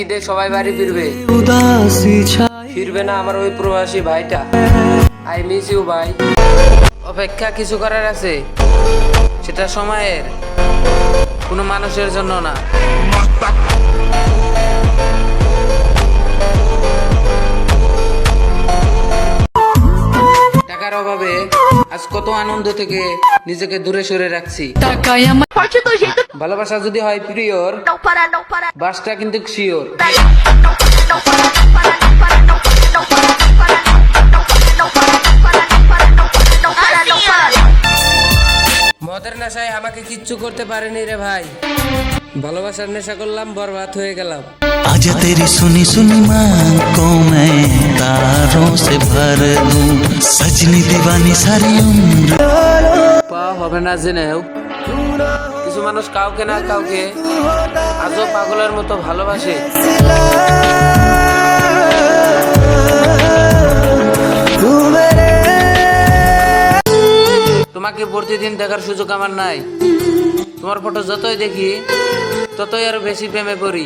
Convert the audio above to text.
ঈদে সবাই বাড়ি ফিরবে, ফিরবে না আমার ওই প্রবাসী ভাইটা। আই মিস ইউ ভাই। অপেক্ষা কিছু করার আছে, সেটা সময়ের, কোনো মানুষের জন্য না। টাকার অভাবে আজ কত আনন্দ থেকে নিজেকে দূরে সরে রাখছি। ভালোবাসা যদি হয় প্রিয়র, বাসটা কিন্তু শিওর। মদের নেশায় আমাকে কিচ্ছু করতে পারেনি রে ভাই। ভালোবাসার নেশা করলাম, বরবাদ হয়ে গেলাম। आज तेरी सुनी सुनी मांग को मैं तारों से भर दूं, सजनी दीवानी सारी उम्र। পাওয়া হবে না জেনেও কিছু মানুষ কাউকে না কাউকে আজও পাগলের মতো ভালোবাসে। তোমাকে প্রতিদিন দেখার সুযোগ আমার নাই। তোমার ফটো যতই দেখি ততই আরো বেশি প্রেমে পড়ি।